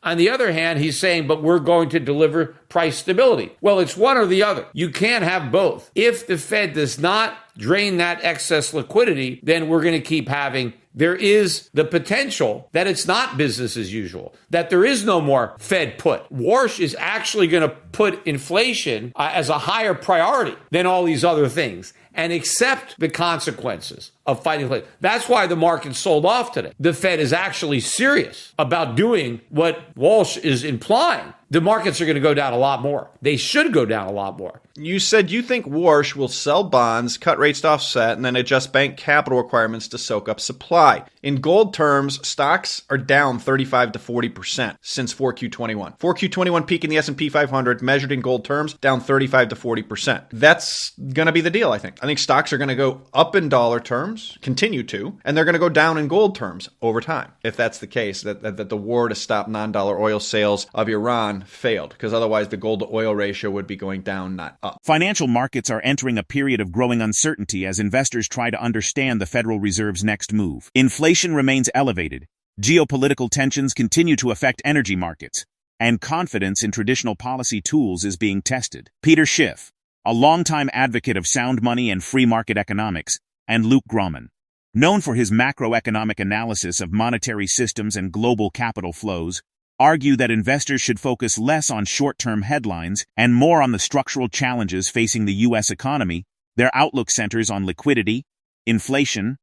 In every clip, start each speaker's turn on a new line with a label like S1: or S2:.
S1: On the other hand, he's saying, but we're going to deliver price stability. Well, it's one or the other. You can't have both. If the Fed does not drain that excess liquidity, then we're going to keep having, there is the potential that it's not business as usual, that there is no more Fed put. Warsh is actually going to put inflation as a higher priority than all these other things and accept the consequences of fighting inflation. That's why the market sold off today. The Fed is actually serious about doing what Walsh is implying. The markets are going to go down a lot more. They should go down a lot more.
S2: You said you think Warsh will sell bonds, cut rates to offset, and then adjust bank capital requirements to soak up supply. In gold terms, stocks are down 35 to 40% since 4Q21. 4Q21 peak in the S&P 500 measured in gold terms, down 35 to 40%. That's going to be the deal, I think. I think stocks are going to go up in dollar terms, continue to, and they're going to go down in gold terms over time. If that's the case, that the war to stop non-dollar oil sales of Iran failed, because otherwise the gold to oil ratio would be going down, not up.
S3: Financial markets are entering a period of growing uncertainty as investors try to understand the Federal Reserve's next move. Inflation remains elevated, geopolitical tensions continue to affect energy markets, and confidence in traditional policy tools is being tested. Peter Schiff, a longtime advocate of sound money and free market economics, and Luke Gromen, known for his macroeconomic analysis of monetary systems and global capital flows, argue that investors should focus less on short-term headlines and more on the structural challenges facing the U.S. economy. Their outlook centers on liquidity, inflation,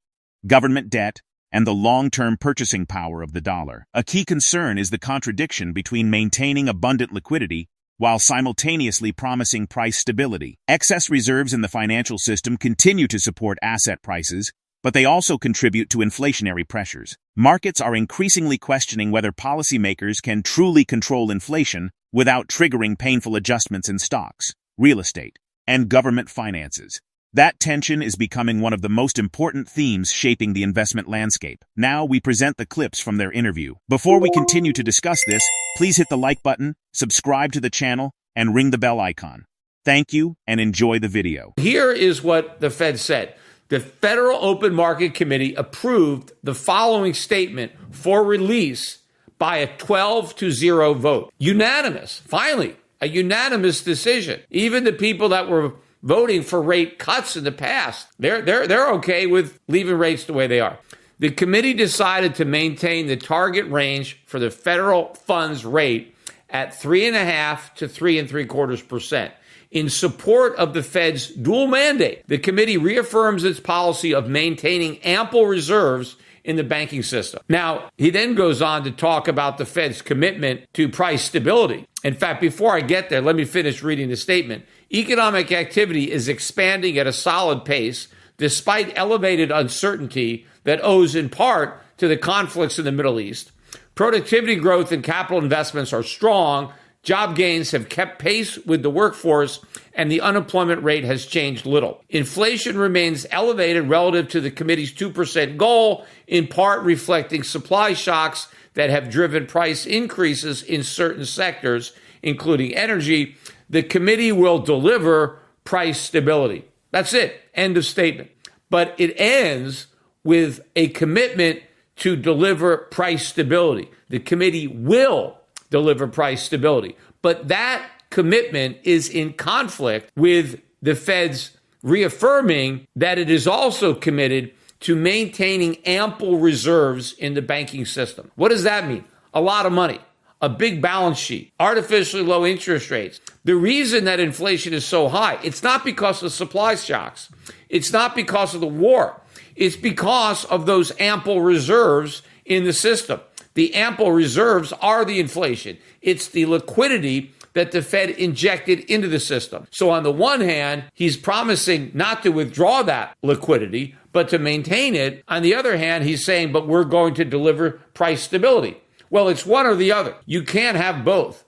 S3: government debt, and the long-term purchasing power of the dollar. A key concern is the contradiction between maintaining abundant liquidity while simultaneously promising price stability. Excess reserves in the financial system continue to support asset prices, but they also contribute to inflationary pressures. Markets are increasingly questioning whether policymakers can truly control inflation without triggering painful adjustments in stocks, real estate, and government finances. That tension is becoming one of the most important themes shaping the investment landscape. Now we present the clips from their interview. Before we continue to discuss this, please hit the like button, subscribe to the channel, and ring the bell icon. Thank you, and enjoy the video.
S1: Here is what the Fed said. The Federal Open Market Committee approved the following statement for release by a 12-0 vote. Unanimous. Finally, a unanimous decision. Even the people that were voting for rate cuts in the past, they're okay with leaving rates the way they are. The committee decided to maintain the target range for the federal funds rate at 3.5% to 3.75%. In support of the Fed's dual mandate, the committee reaffirms its policy of maintaining ample reserves in the banking system. Now, he then goes on to talk about the Fed's commitment to price stability. In fact, before I get there, let me finish reading the statement. Economic activity is expanding at a solid pace despite elevated uncertainty that owes in part to the conflicts in the Middle East. Productivity growth and capital investments are strong. Job gains have kept pace with the workforce, and the unemployment rate has changed little. Inflation remains elevated relative to the committee's 2% goal, in part reflecting supply shocks that have driven price increases in certain sectors, including energy. The committee will deliver price stability. That's it. End of statement. But it ends with a commitment to deliver price stability. The committee will deliver price stability. But that commitment is in conflict with the Fed's reaffirming that it is also committed to maintaining ample reserves in the banking system. What does that mean? A lot of money, a big balance sheet, artificially low interest rates. The reason that inflation is so high, it's not because of supply shocks. It's not because of the war. It's because of those ample reserves in the system. The ample reserves are the inflation. It's the liquidity that the Fed injected into the system. So on the one hand, he's promising not to withdraw that liquidity, but to maintain it. On the other hand, he's saying, but we're going to deliver price stability. Well, it's one or the other. You can't have both.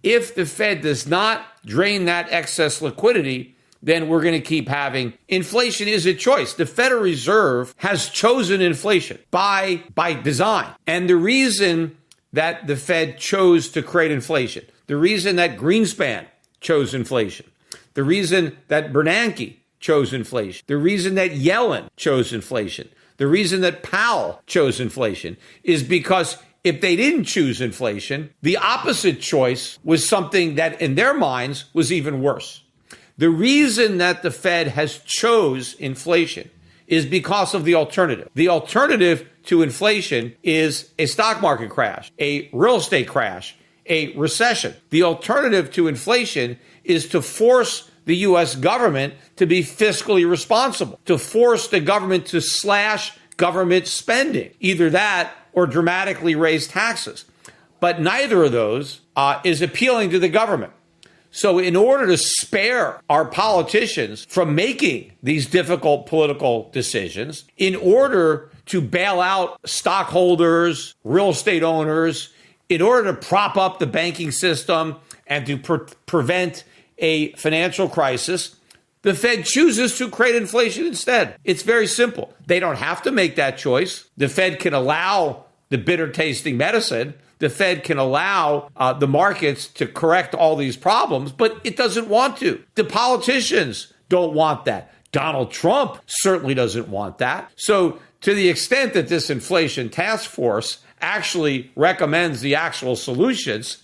S1: If the Fed does not drain that excess liquidity, then we're going to keep having inflation is a choice. The Federal Reserve has chosen inflation by design. And the reason that the Fed chose to create inflation, the reason that Greenspan chose inflation, the reason that Bernanke chose inflation, the reason that Yellen chose inflation, the reason that Powell chose inflation is because if they didn't choose inflation, the opposite choice was something that in their minds was even worse. The reason that the Fed has chose inflation is because of the alternative. The alternative to inflation is a stock market crash, a real estate crash, a recession. The alternative to inflation is to force the U.S. government to be fiscally responsible, to force the government to slash government spending, either that or dramatically raise taxes. But neither of those is appealing to the government. So in order to spare our politicians from making these difficult political decisions, in order to bail out stockholders, real estate owners, in order to prop up the banking system and to prevent a financial crisis, the Fed chooses to create inflation instead. It's very simple. They don't have to make that choice. The Fed can allow the bitter tasting medicine. The Fed can allow the markets to correct all these problems, but it doesn't want to. The politicians don't want that. Donald Trump certainly doesn't want that. So to the extent that this inflation task force actually recommends the actual solutions,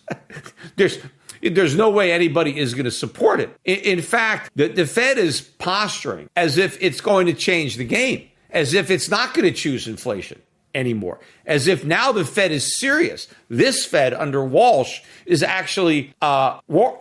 S1: there's no way anybody is going to support it. In fact, the Fed is posturing as if it's going to change the game, as if it's not going to choose inflation anymore, as if now the Fed is serious. This Fed under Walsh is actually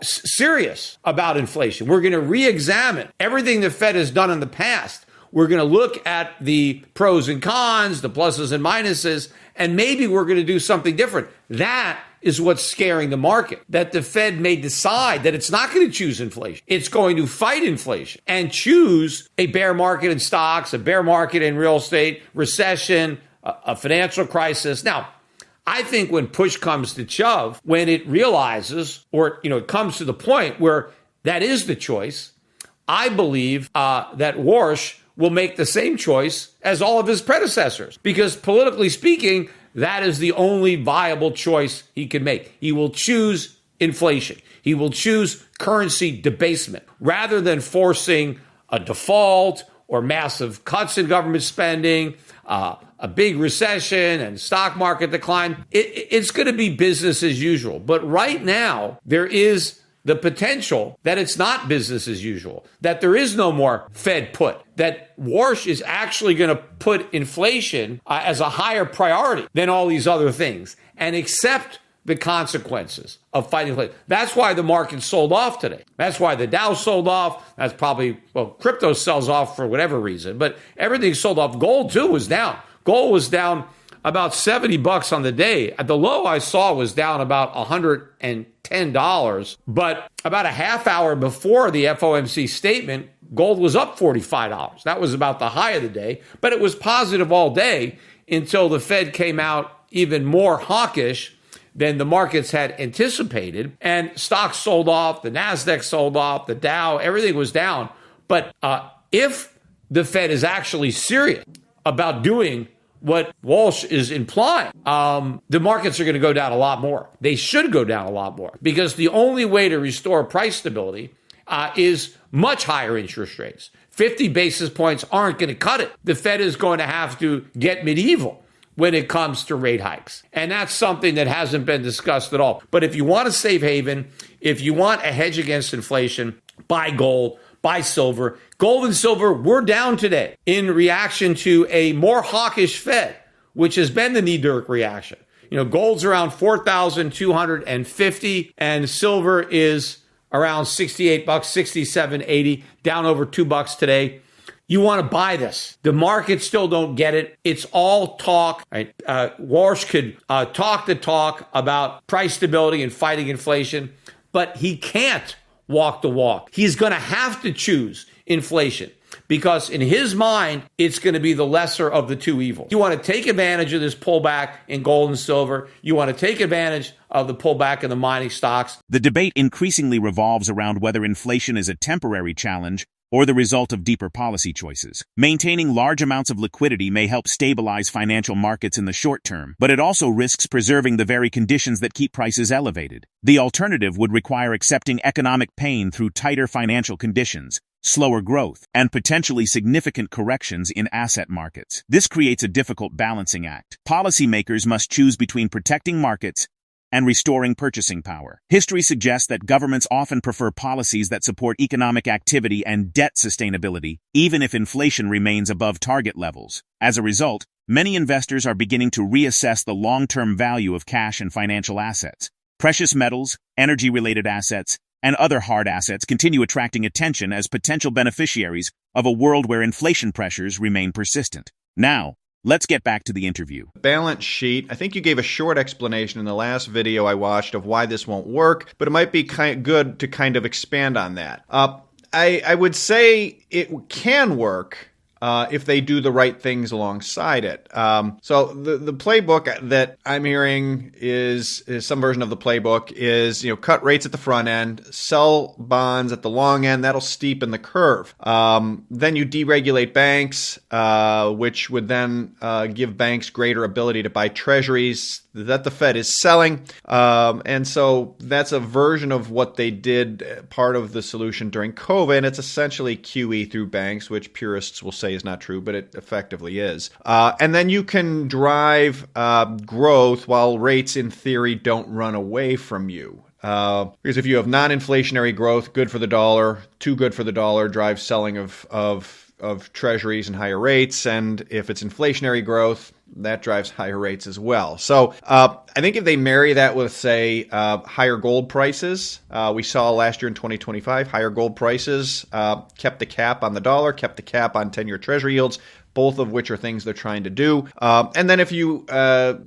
S1: serious about inflation. We're going to re-examine everything the Fed has done in the past. We're going to look at the pros and cons, the pluses and minuses, and maybe we're going to do something different. That is what's scaring the market, that the Fed may decide that it's not going to choose inflation. It's going to fight inflation and choose a bear market in stocks, a bear market in real estate, recession, a financial crisis. Now, I think when push comes to shove, when it realizes or it comes to the point where that is the choice, I believe that Walsh will make the same choice as all of his predecessors, because politically speaking, that is the only viable choice he can make. He will choose inflation. He will choose currency debasement rather than forcing a default or massive cuts in government spending, a big recession and stock market decline. It's going to be business as usual. But right now, there is the potential that it's not business as usual, that there is no more Fed put, that Walsh is actually going to put inflation as a higher priority than all these other things and accept the consequences of fighting inflation. That's why the market sold off today. That's why the Dow sold off. That's probably, crypto sells off for whatever reason, but everything sold off. Gold too was down. Gold was down about $70 on the day. At the low I saw was down about $110. But about a half hour before the FOMC statement, gold was up $45. That was about the high of the day, but it was positive all day until the Fed came out even more hawkish than the markets had anticipated. And stocks sold off, the NASDAQ sold off, the Dow, everything was down. But if the Fed is actually serious about doing what Walsh is implying, the markets are going to go down a lot more. They should go down a lot more, because the only way to restore price stability is much higher interest rates. 50 basis points aren't going to cut it. The Fed is going to have to get medieval when it comes to rate hikes. And that's something that hasn't been discussed at all. But if you want a safe haven, if you want a hedge against inflation, buy gold, buy silver. Gold and silver were down today in reaction to a more hawkish Fed, which has been the knee-jerk reaction. Gold's around 4,250 and silver is around $68, 67.80, down over $2 today. You want to buy this. The markets still don't get it. It's all talk. Right? Walsh could talk the talk about price stability and fighting inflation, but he can't walk the walk. He's going to have to choose inflation, because in his mind, it's going to be the lesser of the two evils. You want to take advantage of this pullback in gold and silver. You want to take advantage of the pullback in the mining stocks.
S3: The debate increasingly revolves around whether inflation is a temporary challenge or the result of deeper policy choices. Maintaining large amounts of liquidity may help stabilize financial markets in the short term, but it also risks preserving the very conditions that keep prices elevated. The alternative would require accepting economic pain through tighter financial conditions, slower growth, and potentially significant corrections in asset markets. This creates a difficult balancing act. Policymakers must choose between protecting markets and restoring purchasing power. History suggests that governments often prefer policies that support economic activity and debt sustainability, even if inflation remains above target levels. As a result, many investors are beginning to reassess the long-term value of cash and financial assets. Precious metals, energy-related assets, and other hard assets continue attracting attention as potential beneficiaries of a world where inflation pressures remain persistent. Now, let's get back to the interview.
S2: Balance sheet. I think you gave a short explanation in the last video I watched of why this won't work, but it might be good to kind of expand on that. I would say it can work if they do the right things alongside it. So the playbook that I'm hearing is some version of the playbook is, cut rates at the front end, sell bonds at the long end. That'll steepen the curve. Then you deregulate banks, which would then give banks greater ability to buy treasuries that the Fed is selling. And so that's a version of what they did, part of the solution during COVID. It's essentially QE through banks, which purists will say is not true, but it effectively is. And then you can drive growth while rates, in theory, don't run away from you. Because if you have non-inflationary growth, good for the dollar, too good for the dollar, drives selling of treasuries and higher rates. And if it's inflationary growth, that drives higher rates as well. So I think if they marry that with, say, higher gold prices, we saw last year in 2025, higher gold prices kept the cap on the dollar, kept the cap on 10-year treasury yields, both of which are things they're trying to do. And then if you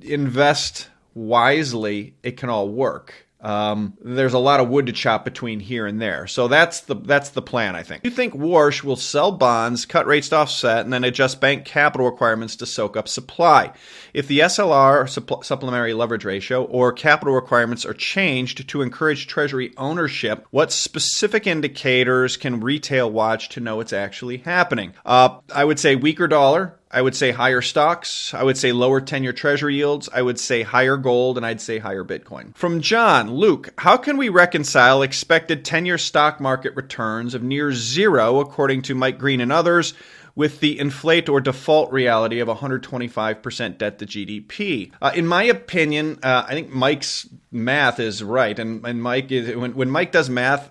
S2: invest wisely, it can all work. There's a lot of wood to chop between here and there. So that's the plan, I think. You think Warsh will sell bonds, cut rates to offset, and then adjust bank capital requirements to soak up supply. If the SLR, supplementary leverage ratio, or capital requirements are changed to encourage treasury ownership, what specific indicators can retail watch to know it's actually happening? I would say weaker dollar. I would say higher stocks. I would say lower 10-year treasury yields. I would say higher gold, and I'd say higher Bitcoin. From John, Luke, how can we reconcile expected 10-year stock market returns of near zero, according to Mike Green and others, with the inflate or default reality of 125% debt to GDP? In my opinion, I think Mike's math is right. And Mike is, when Mike does math,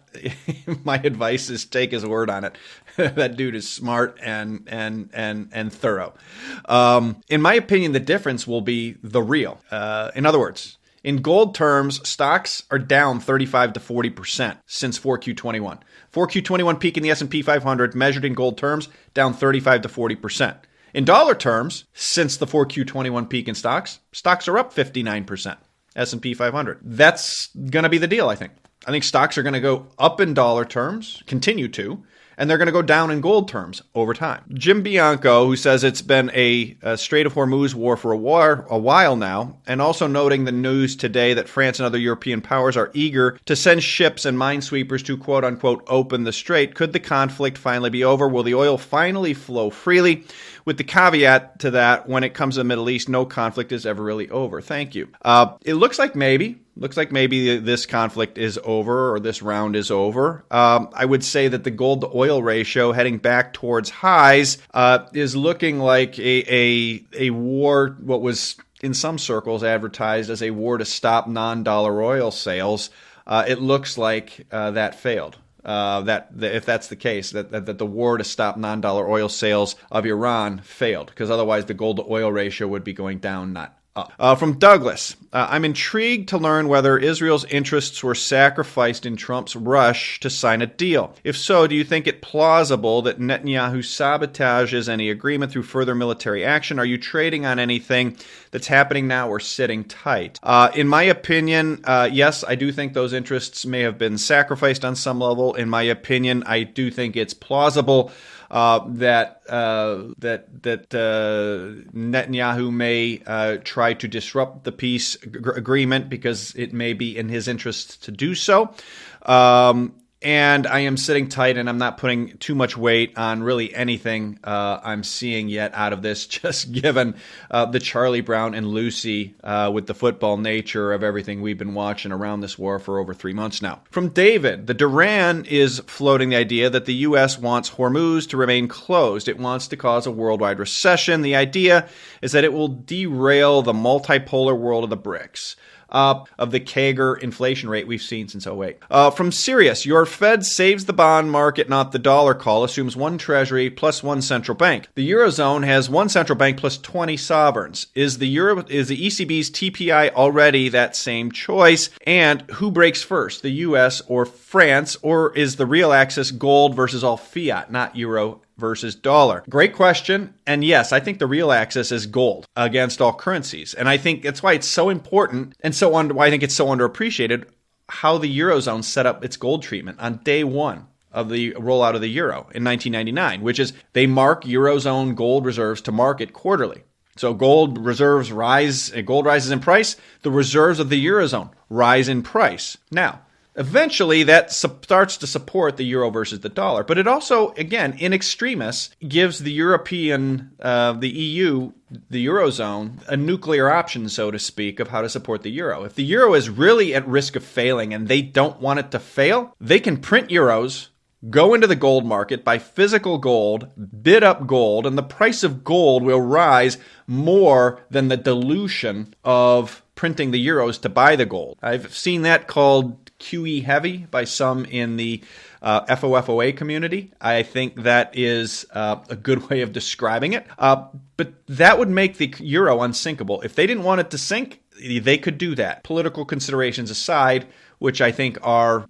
S2: my advice is take his word on it. That dude is smart and thorough. In my opinion, the difference will be the real. In other words, in gold terms, stocks are down 35 to 40% since 4Q21. 4Q21 peak in the S&P 500 measured in gold terms, down 35 to 40%. In dollar terms, since the 4Q21 peak in stocks are up 59%. S&P 500. That's going to be the deal, I think. I think stocks are going to go up in dollar terms, continue to, and they're going to go down in gold terms over time. Jim Bianco, who says it's been a Strait of Hormuz war for a while now, and also noting the news today that France and other European powers are eager to send ships and minesweepers to quote-unquote open the strait. Could the conflict finally be over? Will the oil finally flow freely? With the caveat to that, when it comes to the Middle East, no conflict is ever really over. Thank you. It looks like maybe this conflict is over, or this round is over. I would say that the gold to oil ratio heading back towards highs is looking like a war, what was in some circles advertised as a war to stop non-dollar oil sales. It looks like that failed. If that's the case, that the war to stop non-dollar oil sales of Iran failed, because otherwise the gold to oil ratio would be going down, not up. From Douglas, I'm intrigued to learn whether Israel's interests were sacrificed in Trump's rush to sign a deal. If so, do you think it plausible that Netanyahu sabotages any agreement through further military action? Are you trading on anything that's happening now or sitting tight? In my opinion, yes, I do think those interests may have been sacrificed on some level. In my opinion, I do think it's plausible that Netanyahu may try to disrupt the peace agreement because it may be in his interest to do so. And I am sitting tight, and I'm not putting too much weight on really anything I'm seeing yet out of this, just given the Charlie Brown and Lucy with the football nature of everything we've been watching around this war for over 3 months now. From David, the Duran is floating the idea that the U.S. wants Hormuz to remain closed. It wants to cause a worldwide recession. The idea is that it will derail the multipolar world of the BRICS. Of the CAGR inflation rate we've seen since '08. From Sirius, your Fed saves the bond market, not the dollar call, assumes one treasury plus one central bank. The Eurozone has one central bank plus 20 sovereigns. Is the ECB's TPI already that same choice? And who breaks first, the US or France? Or is the real axis gold versus all fiat, not euro versus dollar? Great question. And yes, I think the real axis is gold against all currencies. And I think that's why it's so important and why I think it's so underappreciated how the Eurozone set up its gold treatment on day one of the rollout of the euro in 1999, which is they mark Eurozone gold reserves to market quarterly. So gold reserves rise, gold rises in price, the reserves of the Eurozone rise in price. Now, eventually, that starts to support the euro versus the dollar. But it also, again, in extremis, gives the European, the EU, the Eurozone, a nuclear option, so to speak, of how to support the euro. If the euro is really at risk of failing and they don't want it to fail, they can print euros, go into the gold market, buy physical gold, bid up gold, and the price of gold will rise more than the dilution of printing the euros to buy the gold. I've seen that called QE heavy by some in the FOFOA community. I think that is a good way of describing it. But that would make the euro unsinkable. If they didn't want it to sink, they could do that. Political considerations aside, which I think are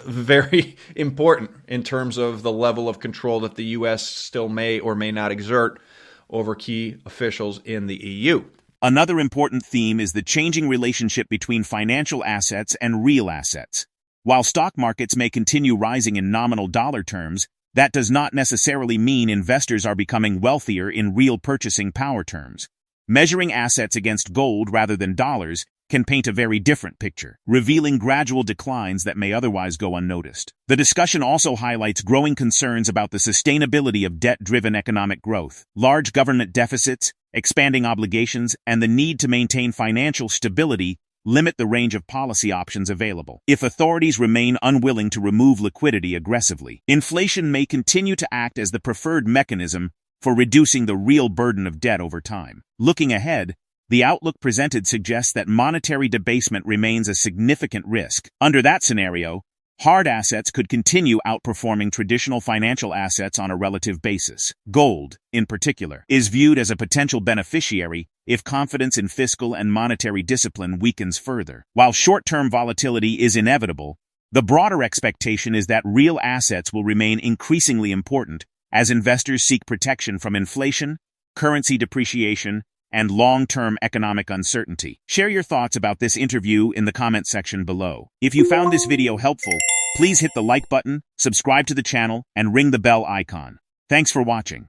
S2: very important in terms of the level of control that the U.S. still may or may not exert over key officials in the EU.
S3: Another important theme is the changing relationship between financial assets and real assets. While stock markets may continue rising in nominal dollar terms, that does not necessarily mean investors are becoming wealthier in real purchasing power terms. Measuring assets against gold rather than dollars can paint a very different picture, revealing gradual declines that may otherwise go unnoticed. The discussion also highlights growing concerns about the sustainability of debt-driven economic growth, large government deficits, expanding obligations, and the need to maintain financial stability limit the range of policy options available. If authorities remain unwilling to remove liquidity aggressively, inflation may continue to act as the preferred mechanism for reducing the real burden of debt over time. Looking ahead, the outlook presented suggests that monetary debasement remains a significant risk. Under that scenario, hard assets could continue outperforming traditional financial assets on a relative basis. Gold, in particular, is viewed as a potential beneficiary if confidence in fiscal and monetary discipline weakens further. While short-term volatility is inevitable, the broader expectation is that real assets will remain increasingly important as investors seek protection from inflation, currency depreciation, and long-term economic uncertainty. Share your thoughts about this interview in the comment section below. If you found this video helpful, please hit the like button, subscribe to the channel, and ring the bell icon. Thanks for watching.